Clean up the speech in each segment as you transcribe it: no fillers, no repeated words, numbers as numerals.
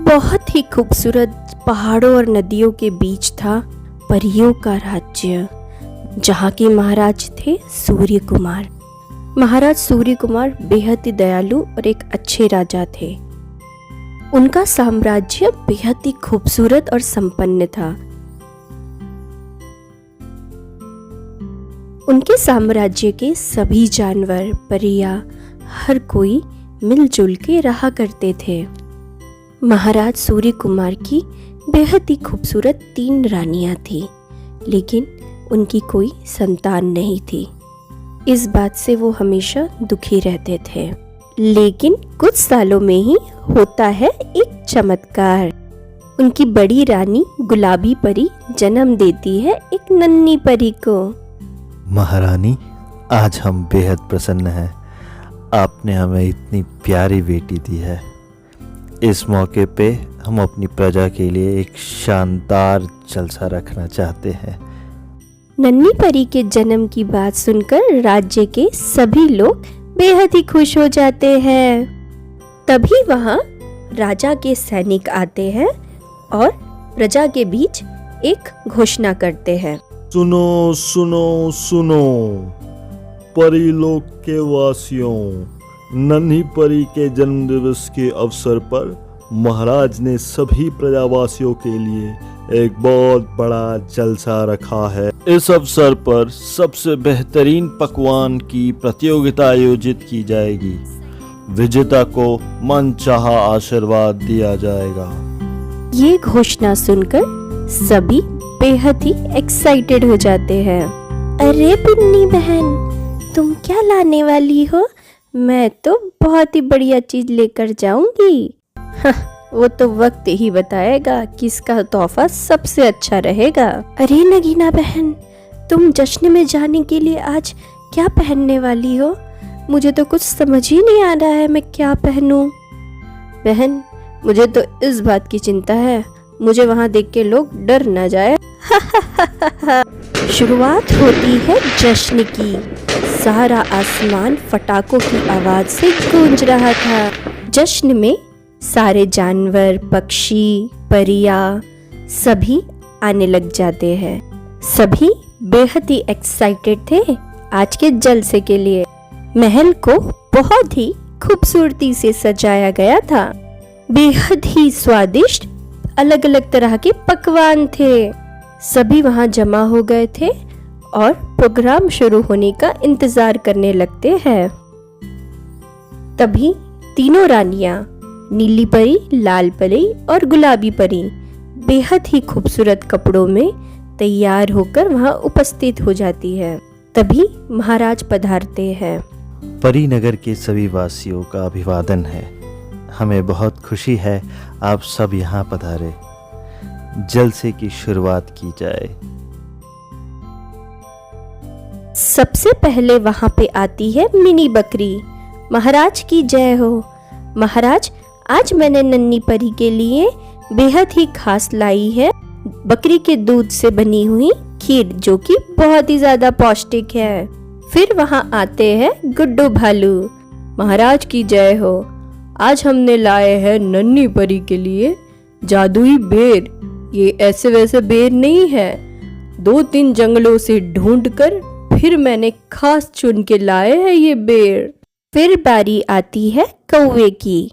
बहुत ही खूबसूरत पहाड़ों और नदियों के बीच था परियों का राज्य, जहाँ के महाराज थे सूर्य कुमार। महाराज सूर्य कुमार बेहद ही दयालु और एक अच्छे राजा थे। उनका साम्राज्य बेहद ही खूबसूरत और संपन्न था। उनके साम्राज्य के सभी जानवर, परियां, हर कोई मिलजुल के रहा करते थे। महाराज सूर्य कुमार की बेहद ही खूबसूरत 3 रानियां थी, लेकिन उनकी कोई संतान नहीं थी। इस बात से वो हमेशा दुखी रहते थे। लेकिन कुछ सालों में ही होता है एक चमत्कार। उनकी बड़ी रानी गुलाबी परी जन्म देती है एक नन्ही परी को। महारानी, आज हम बेहद प्रसन्न हैं। आपने हमें इतनी प्यारी बेटी दी है। इस मौके पे हम अपनी प्रजा के लिए एक शानदार जलसा रखना चाहते हैं। नन्ही परी के जन्म की बात सुनकर राज्य के सभी लोग बेहद ही खुश हो जाते हैं। तभी वहाँ राजा के सैनिक आते हैं और प्रजा के बीच एक घोषणा करते हैं। सुनो सुनो सुनो, परीलोक के वासियों, नन्ही परी के जन्म दिवस के अवसर पर महाराज ने सभी प्रजावासियों के लिए एक बहुत बड़ा जलसा रखा है। इस अवसर पर सबसे बेहतरीन पकवान की प्रतियोगिता आयोजित की जाएगी। विजेता को मनचाहा आशीर्वाद दिया जाएगा। ये घोषणा सुनकर सभी बेहद ही एक्साइटेड हो जाते हैं। अरे बिन्नी बहन, तुम क्या लाने वाली हो? मैं तो बहुत ही बढ़िया चीज लेकर जाऊंगी। वो तो वक्त ही बताएगा किसका तोहफा सबसे अच्छा रहेगा। अरे नगीना बहन, तुम जश्न में जाने के लिए आज क्या पहनने वाली हो? मुझे तो कुछ समझ ही नहीं आ रहा है मैं क्या पहनूं। बहन, मुझे तो इस बात की चिंता है, मुझे वहाँ देख के लोग डर न जाए। शुरुआत होती है जश्न की। सारा आसमान फटाकों की आवाज से गूंज रहा था। जश्न में सारे जानवर, पक्षी, परियां सभी आने लग जाते हैं। सभी बेहद ही एक्साइटेड थे आज के जलसे के लिए। महल को बहुत ही खूबसूरती से सजाया गया था। बेहद ही स्वादिष्ट अलग अलग तरह के पकवान थे। सभी वहां जमा हो गए थे और प्रोग्राम शुरू होने का इंतजार करने लगते हैं। तभी तीनों रानियां, नीली परी, लाल परी और गुलाबी परी, बेहद ही खूबसूरत कपड़ों में तैयार होकर वहां उपस्थित हो जाती है। तभी महाराज पधारते हैं। परी नगर के सभी वासियों का अभिवादन है। हमें बहुत खुशी है आप सब यहाँ पधारे। जलसे की शुरुआत की जाए। सबसे पहले वहां पे आती है मिनी बकरी। महाराज की जय हो। महाराज, आज मैंने नन्ही परी के लिए बेहद ही खास लाई है बकरी के दूध से बनी हुई खीर, जो कि बहुत ही ज्यादा पौष्टिक है। फिर वहां आते हैं गुड्डू भालू। महाराज की जय हो। आज हमने लाए हैं नन्ही परी के लिए जादुई बेर। ये ऐसे वैसे बेर नहीं है, 2-3 जंगलों से ढूंढकर फिर मैंने खास चुन के लाए हैं ये बेर। फिर बारी आती है कौवे की।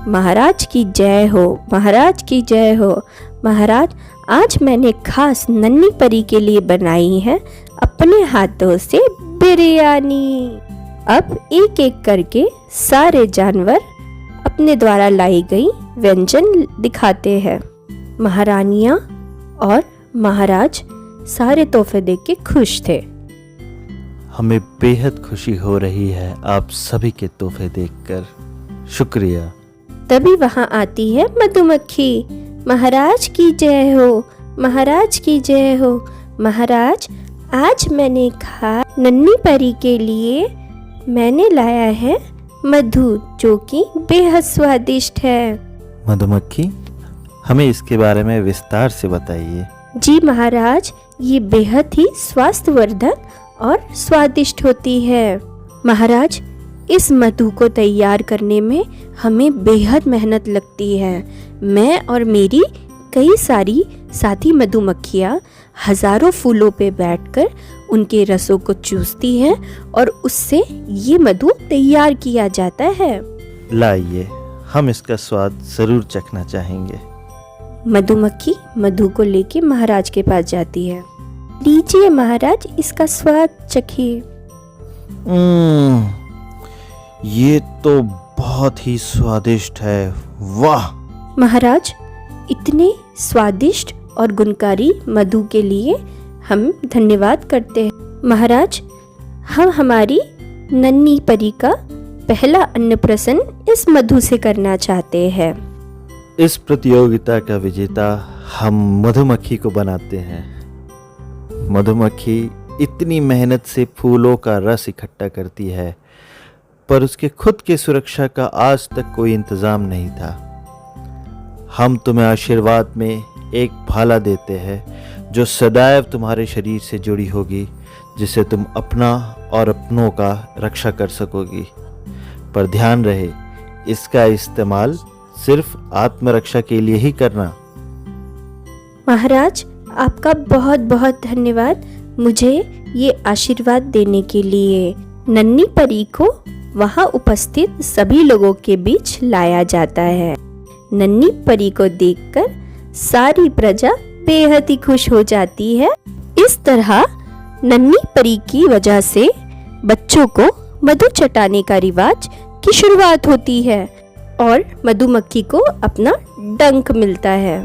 महाराज की जय हो। महाराज की जय हो। महाराज, आज मैंने खास नन्ही परी के लिए बनाई है अपने हाथों से बिरयानी। अब एक एक करके सारे जानवर अपने द्वारा लाई गई व्यंजन दिखाते हैं। महारानियां और महाराज सारे तोहफे देख के खुश थे। हमें बेहद खुशी हो रही है आप सभी के तोहफे देखकर। शुक्रिया। तभी वहां आती है मधुमक्खी। महाराज की जय हो। महाराज की जय हो। महाराज, आज मैंने नन्ही परी के लिए मैंने लाया है मधु, जो कि बेहद स्वादिष्ट है। मधुमक्खी, हमें इसके बारे में विस्तार से बताइए। जी महाराज, ये बेहद ही स्वास्थ्यवर्धक और स्वादिष्ट होती है। महाराज, इस मधु को तैयार करने में हमें बेहद मेहनत लगती है। मैं और मेरी कई सारी साथी मधुमक्खियाँ हजारों फूलों पे बैठकर उनके रसों को चूसती हैं और उससे ये मधु तैयार किया जाता है। लाइए, हम इसका स्वाद ज़रूर चखना चाहेंगे। मधुमक्खी मधु को लेके महाराज के पास जाती है। लीजिए महाराज, इसका स्वाद चखिए। ये तो बहुत ही स्वादिष्ट है, वाह। महाराज, इतने स्वादिष्ट और गुणकारी मधु के लिए हम धन्यवाद करते हैं। महाराज, हम हमारी नन्ही परी का पहला अन्नप्राशन इस मधु से करना चाहते हैं। इस प्रतियोगिता का विजेता हम मधुमक्खी को बनाते हैं। मधुमक्खी इतनी मेहनत से फूलों का रस इकट्ठा करती है, पर उसके खुद की सुरक्षा का आज तक कोई इंतजाम नहीं था। हम तुम्हें आशीर्वाद में एक भाला देते हैं जो सदैव तुम्हारे शरीर से जुड़ी होगी, जिससे तुम अपना और अपनों का रक्षा कर सकोगी। पर ध्यान रहे, इसका इस्तेमाल सिर्फ आत्मरक्षा के लिए ही करना। महाराज, आपका बहुत बहुत धन्यवाद मुझे ये आशीर्वाद देने के लिए। नन्ही परी को वहाँ उपस्थित सभी लोगों के बीच लाया जाता है। नन्ही परी को देखकर सारी प्रजा बेहद ही खुश हो जाती है। इस तरह नन्ही परी की वजह से बच्चों को मधु चटाने का रिवाज की शुरुआत होती है और मधुमक्खी को अपना डंक मिलता है।